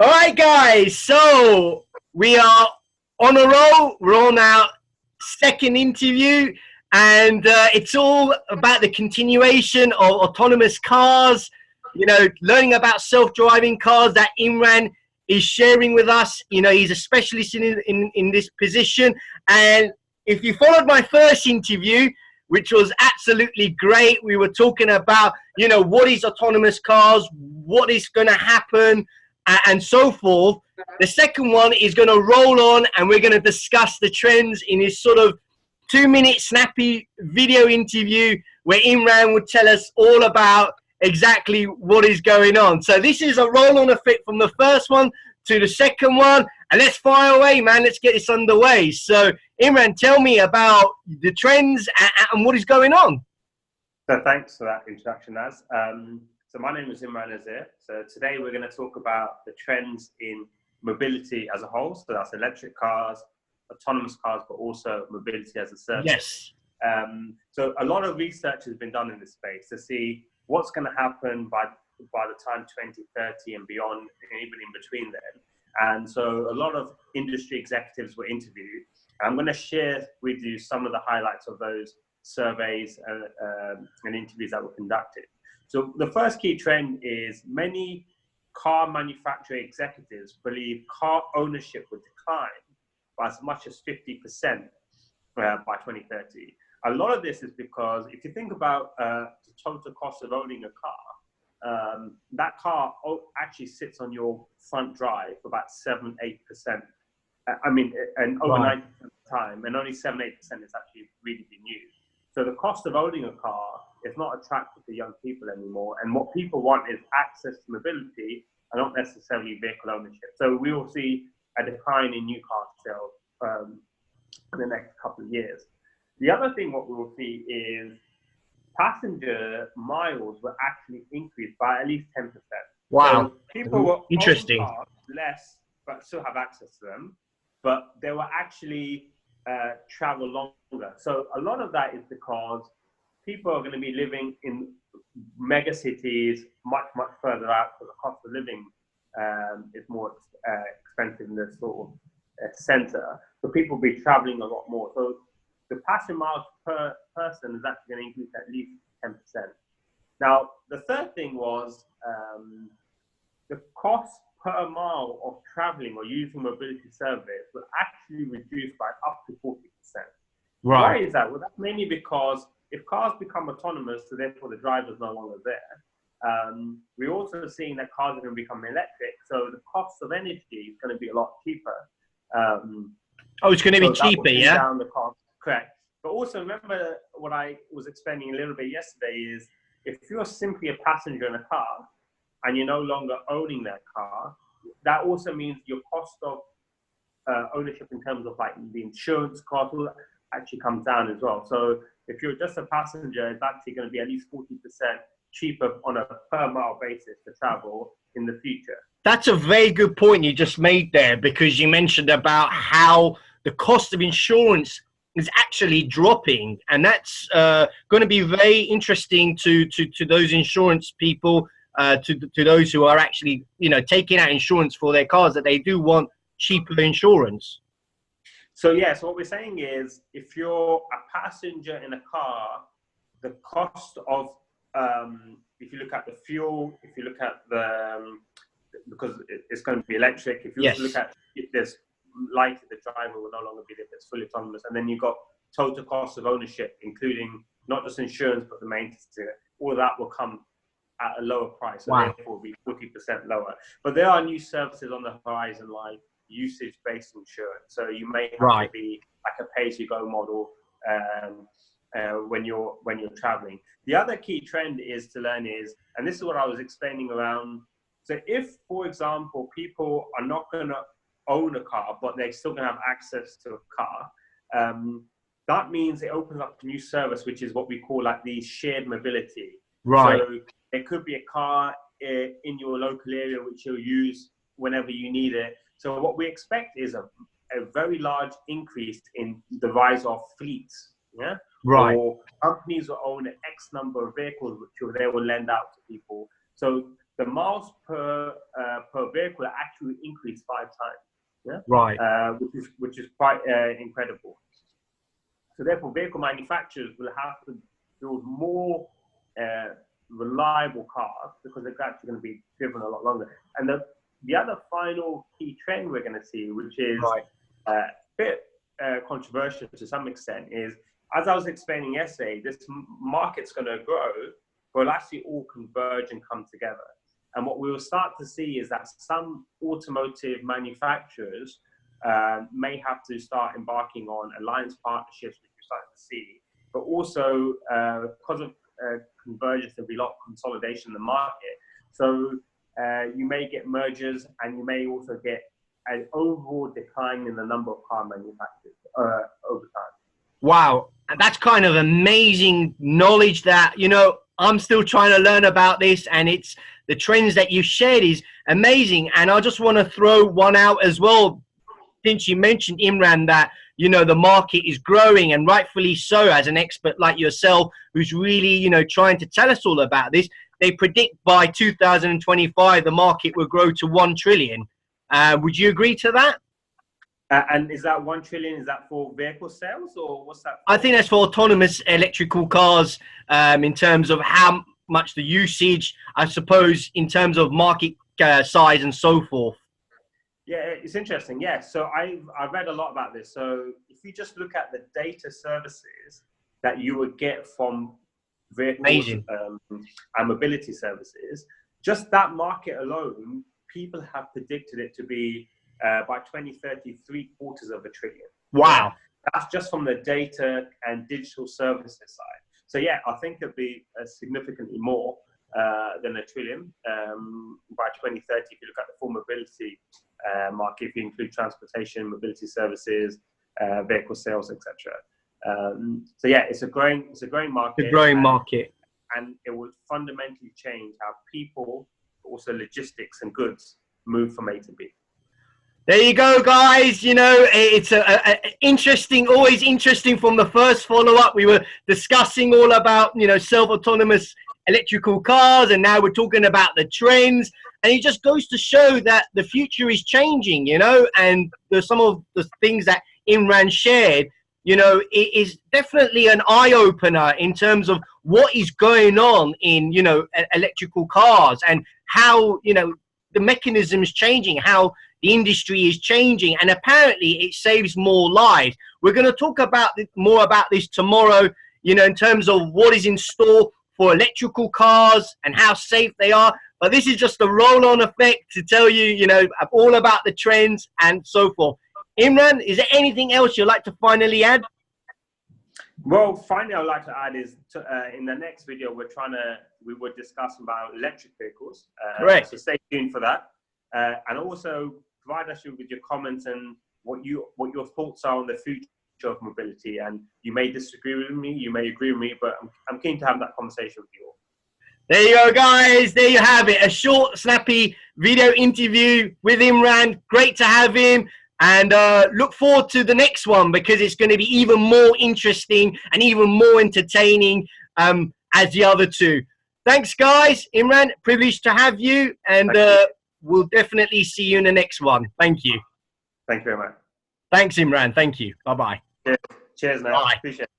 All right, guys. So we are on a roll. We're on our second interview, and it's all about the continuation of autonomous cars. You know, learning about self-driving cars that Imran is sharing with us. You know, he's a specialist in this position. And if you followed my first interview, which was absolutely great, we were talking about, you know, what is autonomous cars, what is going to happen, and so forth. The second one is going to roll on, and we're going to discuss the trends in this sort of 2-minute snappy video interview where Imran would tell us all about exactly what is going on. So this is a roll on effect from the first one to the second one, and let's fire away, man. Let's get this underway. So Imran, tell me about the trends and what is going on. So thanks for that introduction, Naz. So my name is Imran Nazir. So today we're going to talk about the trends in mobility as a whole. So that's electric cars, autonomous cars, but also mobility as a service. Yes. So a lot of research has been done in this space to see what's going to happen by the time 2030 and beyond, and even in between then. And so a lot of industry executives were interviewed. I'm going to share with you some of the highlights of those surveys and interviews that were conducted. So the first key trend is many car manufacturer executives believe car ownership would decline by as much as 50% by 2030. A lot of this is because if you think about the total cost of owning a car, that car actually sits on your front drive for about 7-8%. And over 90% of the time, and only 7-8% is actually really being used. So the cost of owning a car is not attractive to young people anymore. And what people want is access to mobility and not necessarily vehicle ownership. So we will see a decline in new car sales in the next couple of years. The other thing what we will see is passenger miles will actually increase by at least 10%. Wow. So people will interesting. own cars less, but still have access to them, but they will actually travel longer. So a lot of that is because people are going to be living in mega cities much further out, so the cost of living is more expensive in the sort of center. So people will be traveling a lot more. So the passenger miles per person is actually going to increase at least 10%. Now, the third thing was the cost per mile of traveling or using mobility service will actually reduce by up to 40%. Right. Why is that? Well, that's mainly because if cars become autonomous, so therefore the driver's no longer there, we're also seeing that cars are going to become electric, so the cost of energy is going to be a lot cheaper. It's going to be cheaper, yeah? Down the cost, correct. But also remember what I was explaining a little bit yesterday is if you're simply a passenger in a car and you're no longer owning that car, that also means your cost of ownership in terms of like the insurance cost will actually comes down as well. So if you're just a passenger, it's actually going to be at least 40% cheaper on a per mile basis to travel in the future. That's a very good point you just made there, because you mentioned about how the cost of insurance is actually dropping, and that's going to be very interesting to those insurance people, to those who are actually, you know, taking out insurance for their cars, that they do want cheaper insurance. So yeah, so what we're saying is if you're a passenger in a car, the cost of if you look at the fuel, if you look at the because it's going to be electric, if you Yes. look at if there's light, the driver will no longer be there if it's fully autonomous, and then you've got total cost of ownership, including not just insurance but the maintenance, all of that will come at a lower price, so therefore will be 40% lower. But there are new services on the horizon like usage-based insurance, so you may have to be like a pay-as-you-go model when you're traveling. The other key trend is to learn is, and this is what I was explaining around, so if, for example, people are not going to own a car, but they're still going to have access to a car, that means it opens up a new service, which is what we call like the shared mobility. Right. So there could be a car in your local area which you'll use whenever you need it. So what we expect is a very large increase in the rise of fleets. Yeah. Right. Or companies will own an X number of vehicles which they will lend out to people. So the miles per a vehicle that actually increased 5 times. Yeah, Right. Which is quite incredible. So therefore, vehicle manufacturers will have to build more reliable cars because they're actually going to be driven a lot longer. And the other final key trend we're going to see, which is a bit controversial to some extent, is, as I was explaining yesterday, this market's going to grow, but it'll actually all converge and come together. And what we will start to see is that some automotive manufacturers may have to start embarking on alliance partnerships, which we're starting to see, but also because of convergence, there'll be a lot of consolidation in the market. So you may get mergers, and you may also get an overall decline in the number of car manufacturers over time. Wow, that's kind of amazing knowledge that, you know, I'm still trying to learn about this, and it's the trends that you shared is amazing. And I just want to throw one out as well, since you mentioned, Imran, that, you know, the market is growing, and rightfully so, as an expert like yourself, who's really, you know, trying to tell us all about this. They predict by 2025, the market will grow to 1 trillion. Would you agree to that? And is that 1 trillion, is that for vehicle sales, or what's that for? I think that's for autonomous electrical cars, in terms of how much the usage, I suppose, in terms of market size and so forth. Yeah, it's interesting. Yeah, so I've read a lot about this. So if you just look at the data services that you would get from vehicles and mobility services, just that market alone, people have predicted it to be by 2030, 750 billion. Wow. That's just from the data and digital services side. So yeah, I think it'll be significantly more than 1 trillion by 2030 if you look at the full mobility market, if you include transportation, mobility services, vehicle sales, etc. So yeah, it's a growing market. A growing market. And it will fundamentally change how people, also logistics and goods, move from A to B. There you go, guys. You know, it's interesting, always interesting. From the first follow-up, we were discussing all about, you know, self-autonomous electrical cars, and now we're talking about the trends. And it just goes to show that the future is changing, you know, and there's some of the things that Imran shared, you know, it is definitely an eye-opener in terms of what is going on in, you know, electrical cars, and how, you know, the mechanism is changing, how the industry is changing, and apparently it saves more lives. We're going to talk about more about this tomorrow, you know, in terms of what is in store for electrical cars and how safe they are. But this is just a roll-on effect to tell you, you know, all about the trends and so forth. Imran, is there anything else you'd like to finally add? Well, finally, I'd like to add is in the next video, we were discussing about electric vehicles. Correct. So stay tuned for that. And also provide us with your comments and what your thoughts are on the future of mobility. And you may disagree with me, you may agree with me, but I'm keen to have that conversation with you all. There you go, guys. There you have it. A short, snappy video interview with Imran. Great to have him. And look forward to the next one, because it's going to be even more interesting and even more entertaining as the other two. Thanks, guys. Imran, privileged to have you. And we'll definitely see you in the next one. Thank you. Thank you very much. Thanks, Imran. Thank you. Bye-bye. Cheers, man. Bye. Appreciate it.